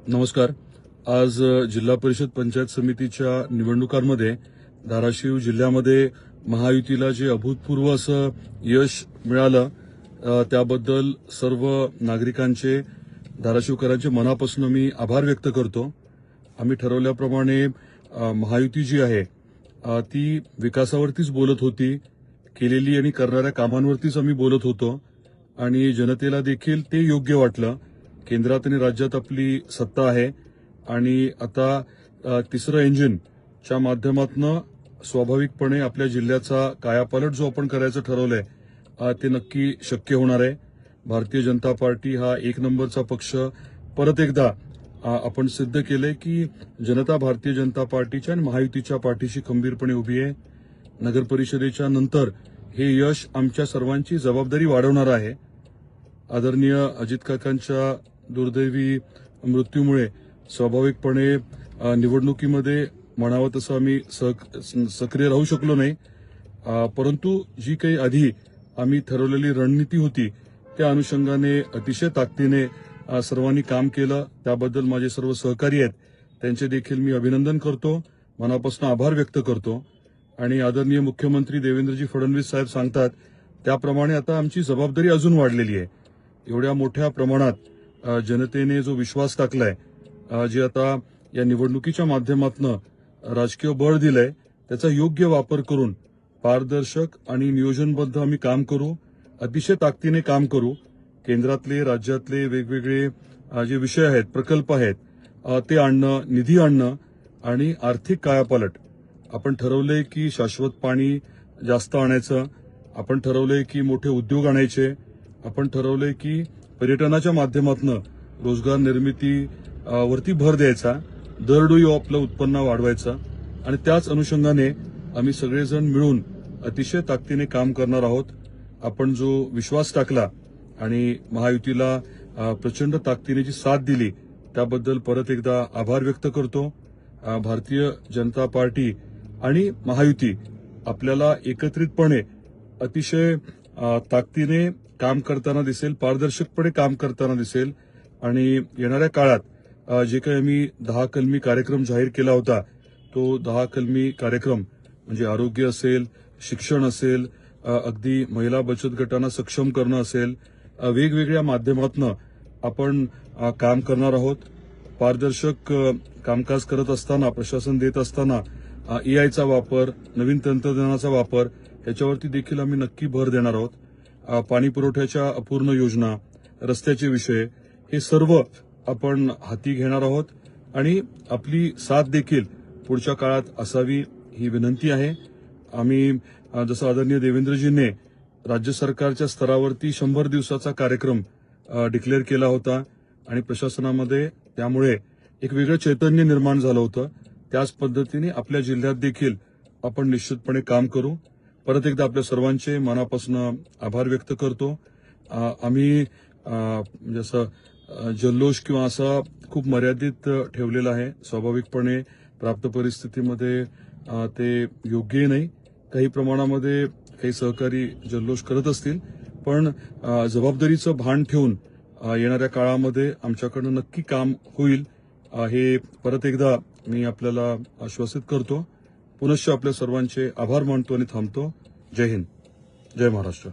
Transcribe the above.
नमस्कार। आज जिल्हा परिषद पंचायत समितीच्या निवडणुकांमध्ये धाराशिव जिल्ह्यामध्ये महायुतीला जे अभूतपूर्व असं यश मिळालं त्याबद्दल सर्व नागरिकांचे, धाराशिवकरांचे मनापासून मी आभार व्यक्त करतो। आम्ही ठरवल्याप्रमाणे महायुती जी आहे ती विकासावरतीच बोलत होती, केलेली आणि करणाऱ्या कामांवरतीच आम्ही बोलत होतो आणि जनतेला देखील ते योग्य वाटलं। केंद्रात आणि राज्यात आपली सत्ता आहे आणि आता तिसरं इंजिनच्या माध्यमातून स्वाभाविकपणे आपल्या जिल्ह्याचा कायापालट जो आपण करायचं ठरवलंय ते नक्की शक्य होणार आहे। भारतीय जनता पार्टी हा एक नंबरचा पक्ष परत एकदा आपण सिद्ध केले की जनता भारतीय जनता पार्टीच्या आणि महायुतीच्या पाठीशी खंबीरपणे उभी आहे। नगर परिषदेच्या नंतर हे यश आमच्या सर्वांची जबाबदारी वाढवणार आहे। आदरणीय अजित काकांच्या दुर्दैवी मृत्यूमुळे स्वाभाविकपणे निवडणुकीमध्ये म्हणावं तसं आम्ही सक्रिय राहू शकलो नाही, परंतु जी काही आधी आम्ही ठरवलेली रणनीती होती त्या अनुषंगाने अतिशय ताकदीने सर्वांनी काम केलं। त्याबद्दल माझे सर्व सहकारी आहेत त्यांचे देखील मी अभिनंदन करतो, मनापासून आभार व्यक्त करतो। आणि आदरणीय मुख्यमंत्री देवेंद्रजी फडणवीस साहेब सांगतात त्याप्रमाणे आता आमची जबाबदारी अजून वाढलेली आहे। एवढ्या मोठ्या प्रमाणात जनतेने जो विश्वास टाकलाय, जे आता या निवडणुकीच्या माध्यमातून राजकीय बळ दिलंय, त्याचा योग्य वापर करून पारदर्शक आणि नियोजनबद्ध आम्ही काम करू, अतिशय ताकदीने काम करू। केंद्रातले, राज्यातले वेगवेगळे जे विषय आहेत, प्रकल्प आहेत ते आणणं, निधी आणणं आणि आर्थिक कायापालट। आपण ठरवलंय की शाश्वत पाणी जास्त आणायचं, आपण ठरवलंय की मोठे उद्योग आणायचे, आपण ठरवलंय की पर्यटनाच्या माध्यमातून रोजगार निर्मिती वरती भर द्यायचा, दरडोई आपलं उत्पन्न वाढवायचं आणि त्याच अनुषंगाने आम्ही सगळेजण मिळून अतिशय ताकदीने काम करणार आहोत। आपण जो विश्वास टाकला आणि महायुतीला प्रचंड ताकदीने जी साथ दिली त्याबद्दल परत एकदा आभार व्यक्त करतो। भारतीय जनता पार्टी आणि महायुती आपल्याला एकत्रितपणे अतिशय ताकदीने काम करताना दिसेल, पारदर्शकपणे काम करताना दिसेल आणि येणाऱ्या काळात जे काही आम्ही 10 कलमी कार्यक्रम जाहीर केला होता तो 10 कलमी कार्यक्रम म्हणजे आरोग्य असेल, शिक्षण असेल, अगदी महिला बचत गटांना सक्षम करणं असेल, वेगवेगळ्या माध्यमातून आपण काम करणार आहोत। पारदर्शक कामकाज करत असताना, प्रशासन देत असताना एआयचा वापर, नवीन तंत्रज्ञानाचा वापर याच्यावरती देखील आम्ही नक्की भर देणार आहोत। पाणी पुरवठ्याच्या अपूर्ण योजना, रस्त्याचे विषय हे सर्व आपण हाती घेणार आहोत आणि आपली साथ देखील पुढच्या काळात असावी ही विनंती आहे। आम्ही जसं आदरणीय देवेंद्रजींनी राज्य सरकारच्या स्तरावरती 100 दिवसाचा कार्यक्रम डिक्लेअर केला होता आणि प्रशासनामध्ये त्यामुळे एक वेगळं चैतन्य निर्माण झालं होतं, त्याच पद्धतीने आपल्या जिल्ह्यात देखील आपण निश्चितपणे काम करू। परत एकदा आपल्या सर्वांचे मनापासून आभार व्यक्त करतो। आम्ही जसं जल्लोष किंवा असा खूप मर्यादित ठेवलेला आहे, स्वाभाविकपणे प्राप्त परिस्थितीमध्ये ते योग्य नाही। काही प्रमाणामध्ये काही सहकारी जल्लोष करत असतील, पण जबाबदारीचं भान ठेवून येणाऱ्या काळामध्ये आमच्याकडनं नक्की काम होईल हे परत एकदा मी आपल्याला आश्वासित करतो। पुनश्च आपल्या सर्वांचे आभार मानतो आणि थांबतो। जय हिंद, जय महाराष्ट्र।